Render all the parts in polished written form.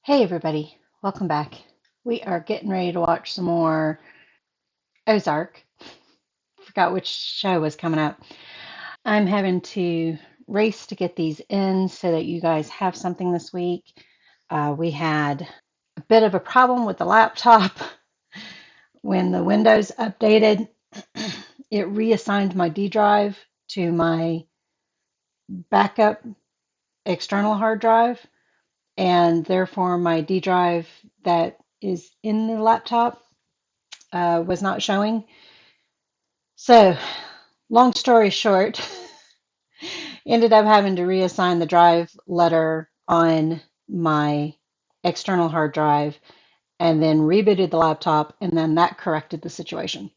Hey everybody, welcome back. We are getting ready to watch some more Ozark. Forgot which show was coming up. I'm having to race to get these in so that you guys have something this week. We had a bit of a problem with the laptop when the Windows updated. It reassigned my D drive to my backup external hard drive, and therefore my D drive that is in the laptop was not showing. So, long story short, ended up having to reassign the drive letter on my external hard drive and then rebooted the laptop, and then that corrected the situation.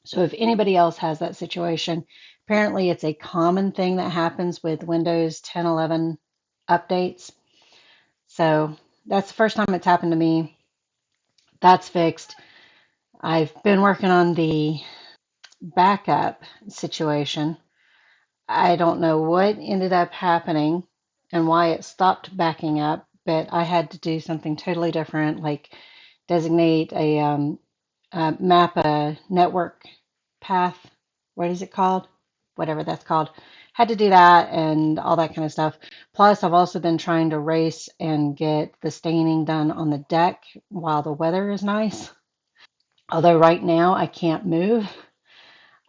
So, if anybody else has that situation, apparently it's a common thing that happens with Windows 10, 11 updates. So, that's the first time it's happened to me. That's fixed. I've been working on the backup situation. I don't know what ended up happening and why it stopped backing up, but I had to do something totally different, like designate map a network path. What is it called? Whatever that's called. Had to do that and all that kind of stuff. Plus, I've also been trying to race and get the staining done on the deck while the weather is nice. Although right now I can't move.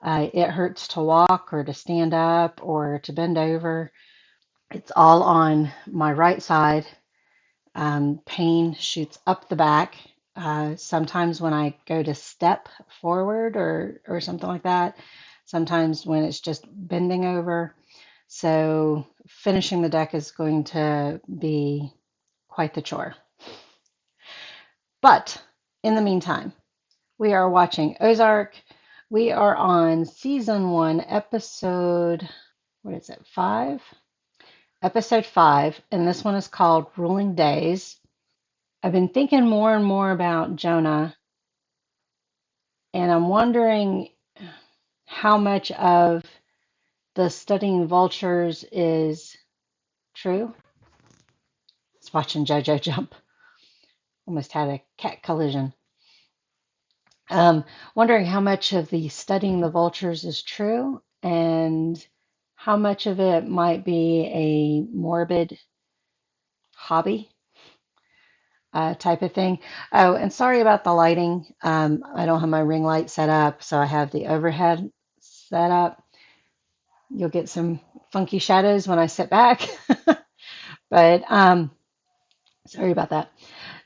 It hurts to walk or to stand up or to bend over. It's all on my right side. Pain shoots up the back. Sometimes when I go to step forward or something like that. Sometimes when it's just bending over. So finishing the deck is going to be quite the chore. But in the meantime, we are watching Ozark. We are on season 1, episode, what is it, 5? Episode 5, and this one is called Ruling Days. I've been thinking more and more about Jonah, and I'm wondering how much of the studying vultures is true. It's watching JoJo jump. Almost had a cat collision. Wondering how much of the studying the vultures is true and how much of it might be a morbid hobby type of thing. Oh, and sorry about the lighting. I don't have my ring light set up, so I have the overhead set up. You'll get some funky shadows when I sit back, but sorry about that.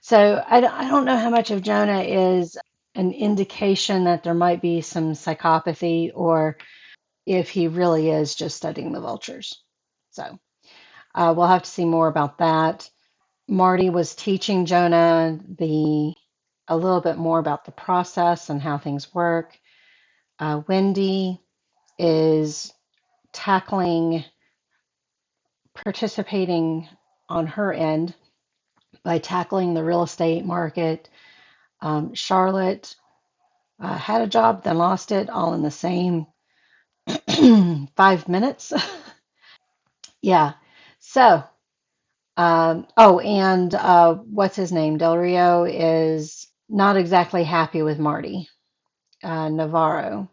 So I don't know how much of Jonah is an indication that there might be some psychopathy or if he really is just studying the vultures. So we'll have to see more about that. Marty was teaching Jonah a little bit more about the process and how things work. Wendy is participating on her end by tackling the real estate market. Charlotte had a job, then lost it, all in the same 5 minutes. Yeah. So, and what's his name? Del Rio is not exactly happy with Marty. Navarro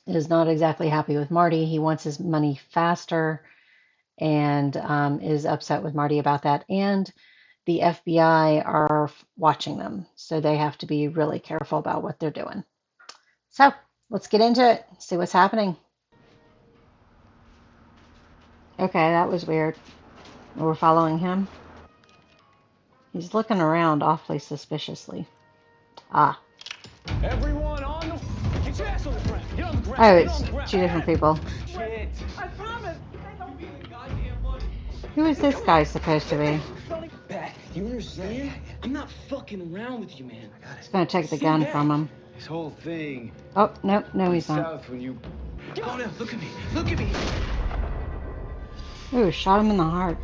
is not exactly happy with Marty. He wants his money faster and is upset with Marty about that. And the FBI are watching them, so they have to be really careful about what they're doing. So let's get into it, see what's happening. Okay, that was weird. We're following him. He's looking around awfully suspiciously. Ah. Everyone on the get your ass on the ground. Get on the ground. Oh, Get it's on the ground. two different people. Shit. I promise. Goddamn money. Who is this guy supposed to be? Beth, do you understand? I'm not fucking around with you, man. He's gonna take the gun from him. This whole thing. Oh, nope, no, he's not. South when you. Go now. Look at me. Look at me. Ooh, shot him in the heart.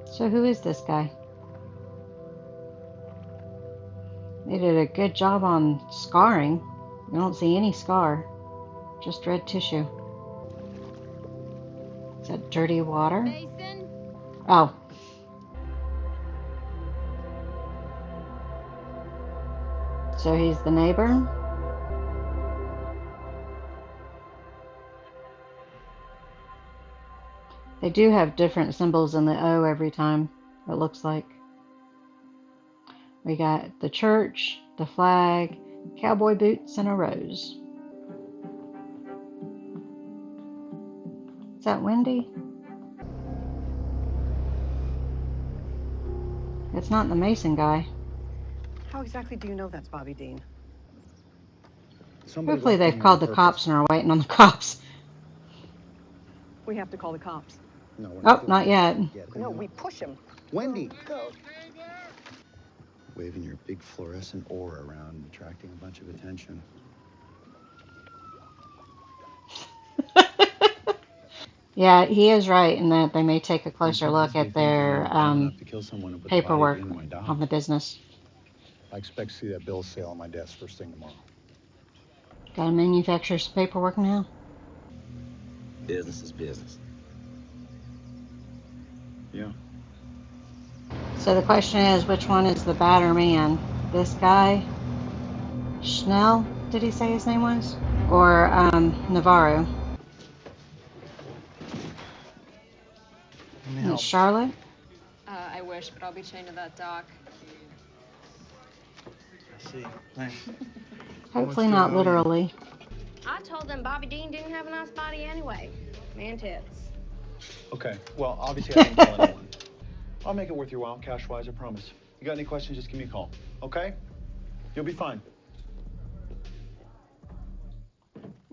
So who is this guy? They did a good job on scarring. You don't see any scar, just red tissue. Is that dirty water? Basin? Oh. So he's the neighbor? They do have different symbols in the O every time, it looks like. We got the church, the flag, cowboy boots, and a rose. Is that Wendy? It's not the Mason guy. How exactly do you know that's Bobby Dean? Somebody Hopefully left in they've here on called the purpose. cops and are waiting on the cops. We have to call the cops. No, we're Oh, not doing not that yet. No, we push him. Wendy! Waving your big fluorescent aura around, attracting a bunch of attention. Yeah, he is right in that they may take a closer People look must be at their thinking I'm dumb enough to kill someone and put the body at paperwork the end of my dock. on the business. I expect to see that bill of sale on my desk first thing tomorrow. Gotta manufacture some paperwork now. Business is business. Yeah. So the question is, which one is the badder man? This guy, Schnell, did he say his name was? Or Navarro? And it's Charlotte? I wish, but I'll be chained to that dock. I see. Thanks. Hopefully not literally. I told them Bobby Dean didn't have a nice body anyway. Man tits. Okay, well, obviously I didn't kill anyone. I'll make it worth your while, cash-wise, I promise. You got any questions, just give me a call, okay? You'll be fine.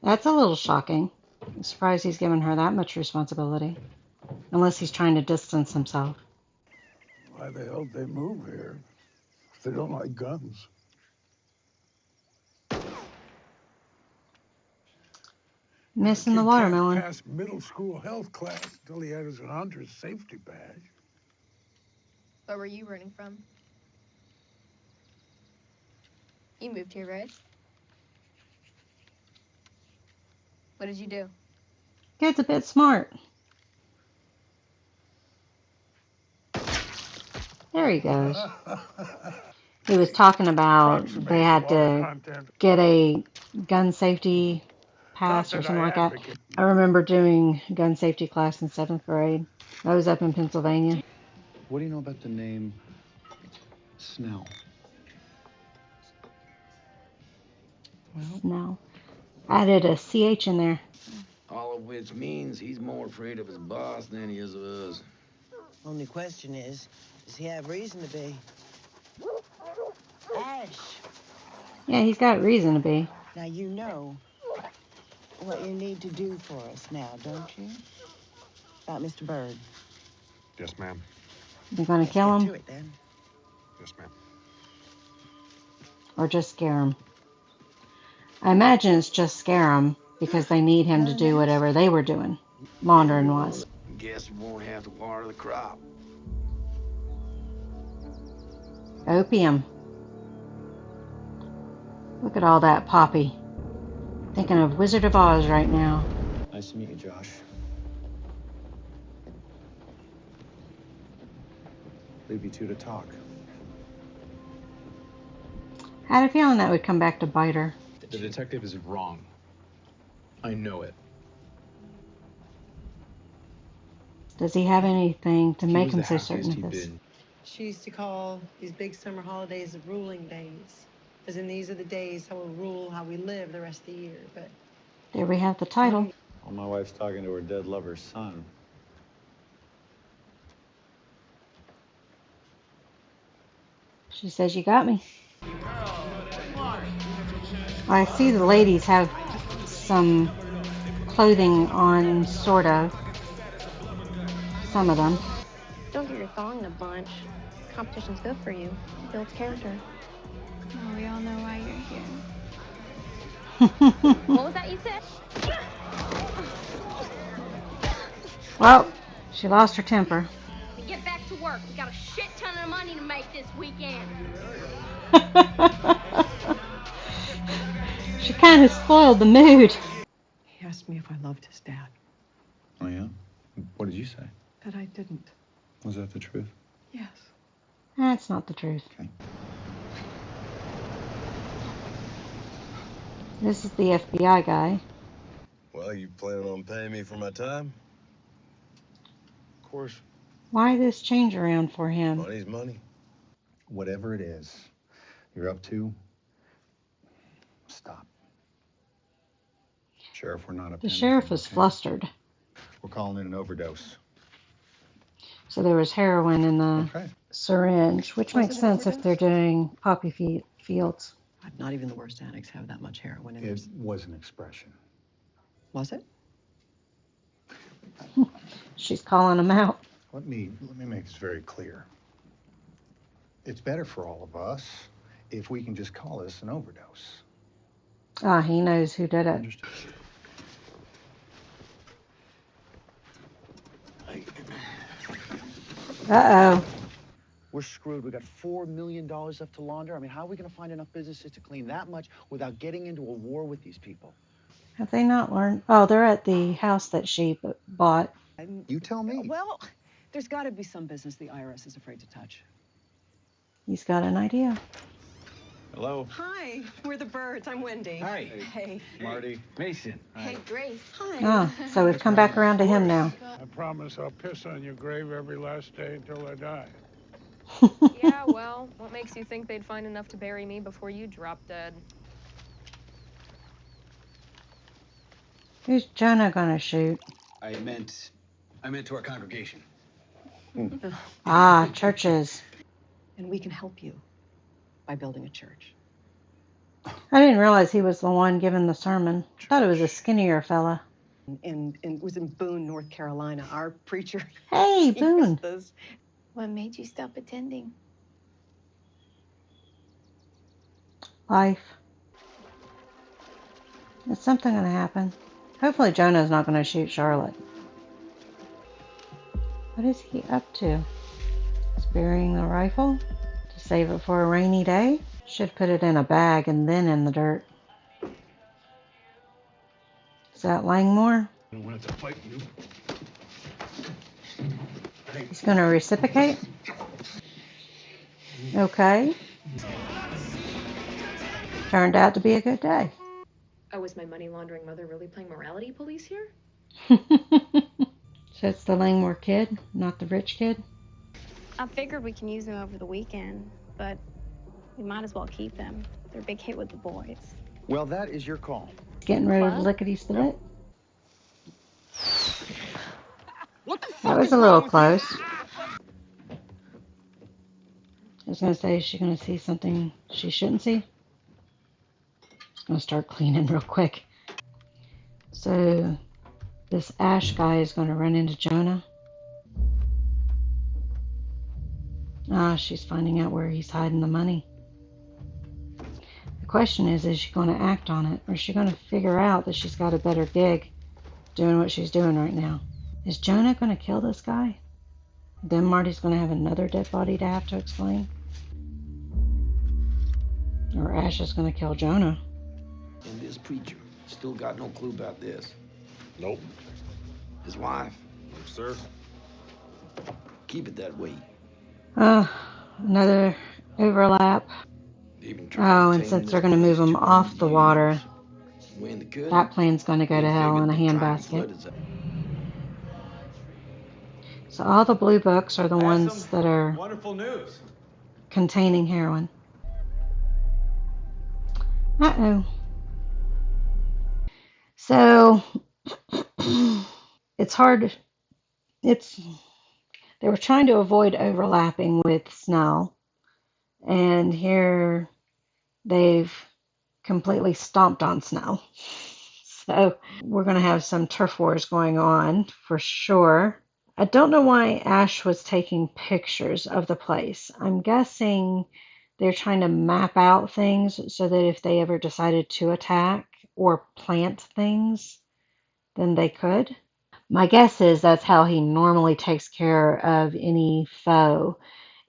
That's a little shocking. I'm surprised he's given her that much responsibility. Unless he's trying to distance himself. Why the hell did they move here if they don't like guns? Missing the Kid watermelon. can't pass middle school health class until he had his hunter's safety badge. Where were you running from? You moved here, right? What did you do? Kid's a bit smart. There he goes. He was talking about they had to get a gun safety pass or something like that. I remember doing gun safety class in 7th grade. I was up in Pennsylvania. What do you know about the name Snell? Snell. Added a CH in there. All of which means he's more afraid of his boss than he is of us. Only question is, does he have reason to be? Ash, Yeah, he's got reason to be. now you know what you need to do for us now, don't you? About Mr. Bird. Yes, ma'am. You're gonna Let's kill get him to it then. Yes, ma'am. or just scare him? I imagine it's just scare him because they need him to do whatever they were doing, laundering was. Guess we won't have to water the crop. Opium. Look at all that poppy. Thinking of Wizard of Oz right now. Nice to meet you, Josh. Leave you two to talk. Had a feeling that would come back to bite her. The detective is wrong. I know it. Does he have anything to He make was him the so happiest certain of he'd this? been. She used to call these big summer holidays the ruling days. As in, these are the days how we'll rule how we live the rest of the year. But There we have the title. Well, my wife's talking to her dead lover's son. She says, you got me. I see the ladies have some clothing on, sort of. Some of them. Don't get your thong in a bunch. Competition's good for you. It builds character. Oh, we all know why you're here. What was that you said? Well, she lost her temper. Get back to work. We got a shit ton of money to make this weekend. She kind of spoiled the mood. he asked me if I loved his dad. Oh, yeah? What did you say? That I didn't. Was that the truth? Yes. That's not the truth. Okay. This is the FBI guy. Well, you planning on paying me for my time? Of course. Why this change around for him? Money's money. Whatever it is you're up to, stop. Sheriff, we're not up to The sheriff anything, is okay? flustered. We're calling it an overdose. So there was heroin in the Okay. syringe, which Was makes it an sense if they're overdose? doing poppy fields. Not even the worst addicts have that much heroin in It theirs. was an expression. Was it? She's calling him out. Let me make this very clear. It's better for all of us if we can just call this an overdose. Ah, he knows who did it. Understood. Uh-oh. We're screwed. We got $4 million left to launder. I mean, how are we going to find enough businesses to clean that much without getting into a war with these people? Have they not learned? Oh, they're at the house that she bought. You tell me. Well, there's got to be some business the IRS is afraid to touch. He's got an idea. Hello. Hi, we're the Birds. I'm Wendy. Hi. Hey. Marty. Mason. Hey, Grace. Hi. Ah, so we've come back around to him now. I promise I'll piss on your grave every last day until I die. Yeah, well, what makes you think they'd find enough to bury me before you drop dead? Who's Jonah gonna shoot? I meant to our congregation. Ah, churches. And we can help you by building a church. I didn't realize he was the one giving the sermon. I thought it was a skinnier fella. And it was in Boone, North Carolina. Our preacher. Hey, Boone. What made you stop attending? Life. Is something gonna happen? Hopefully Jonah's not gonna shoot Charlotte. What is he up to? He's burying the rifle to save it for a rainy day? Should put it in a bag and then in the dirt. Is that Langmore? I don't want to fight you. He's gonna reciprocate? Okay. Turned out to be a good day. Oh, is my money laundering mother really playing morality police here? So it's the Langmore kid, not the rich kid? I figured we can use them over the weekend, but we might as well keep them. They're a big hit with the boys. Well, that is your call. Getting rid of the What? lickety-split? What the fuck That was is a little wrong with you? close. I was gonna say, is she gonna see something she shouldn't see? I'm gonna start cleaning real quick. So this Ash guy is gonna run into Jonah. Ah, she's finding out where he's hiding the money. The question is she going to act on it? Or is she going to figure out that she's got a better gig doing what she's doing right now? Is Jonah going to kill this guy? Then Marty's going to have another dead body to have to explain? Or Ash is going to kill Jonah? And this preacher still got no clue about this. Nope. His wife? No, sir. Keep it that way. Another overlap. Even Oh, and since they're going to move him off the water, when they could, that plane's going to go to hell in a figured they'd try and handbasket. flood us out. So all the blue books are the ones that are Wonderful news. containing heroin. Uh-oh. So it's hard. They were trying to avoid overlapping with Snell, and here they've completely stomped on Snell. So we're going to have some turf wars going on for sure. I don't know why Ash was taking pictures of the place. I'm guessing they're trying to map out things so that if they ever decided to attack or plant things, then they could. My guess is that's how he normally takes care of any foe,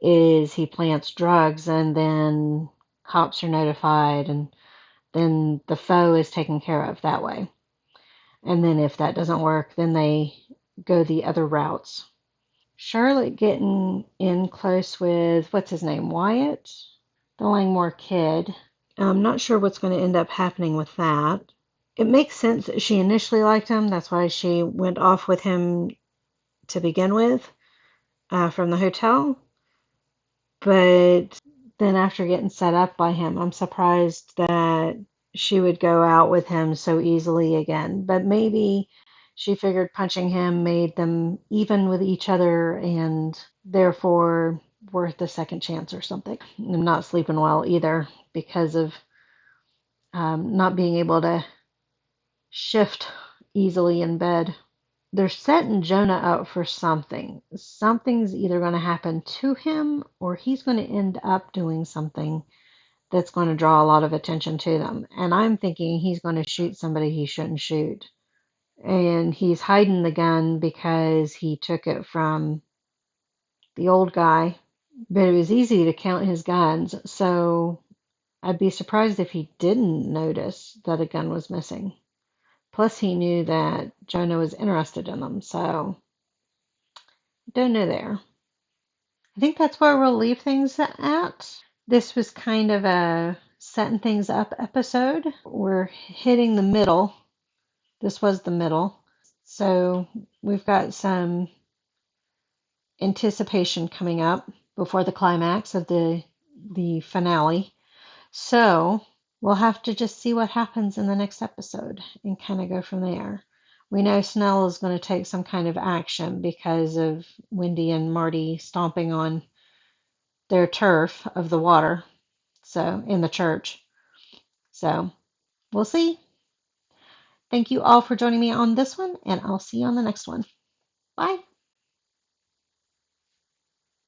is he plants drugs and then cops are notified and then the foe is taken care of that way. And then if that doesn't work, then they go the other routes. Charlotte getting in close with, what's his name, Wyatt, the Langmore kid. I'm not sure what's going to end up happening with that. It makes sense that she initially liked him. That's why she went off with him to begin with from the hotel. But then after getting set up by him, I'm surprised that she would go out with him so easily again. But maybe she figured punching him made them even with each other and therefore worth a second chance or something. I'm not sleeping well either because of not being able to shift easily in bed. They're setting Jonah up for something. Something's either going to happen to him or he's going to end up doing something that's going to draw a lot of attention to them. And I'm thinking he's going to shoot somebody he shouldn't shoot. And he's hiding the gun because he took it from the old guy. But it was easy to count his guns, so I'd be surprised if he didn't notice that a gun was missing. Plus, he knew that Jonah was interested in them, so don't know there. I think that's where we'll leave things at. This was kind of a setting things up episode. We're hitting the middle. This was the middle. So we've got some anticipation coming up before the climax of the finale. So we'll have to just see what happens in the next episode and kind of go from there. We know Snell is going to take some kind of action because of Wendy and Marty stomping on their turf of the water, so in the church. So we'll see. Thank you all for joining me on this one, and I'll see you on the next one. Bye.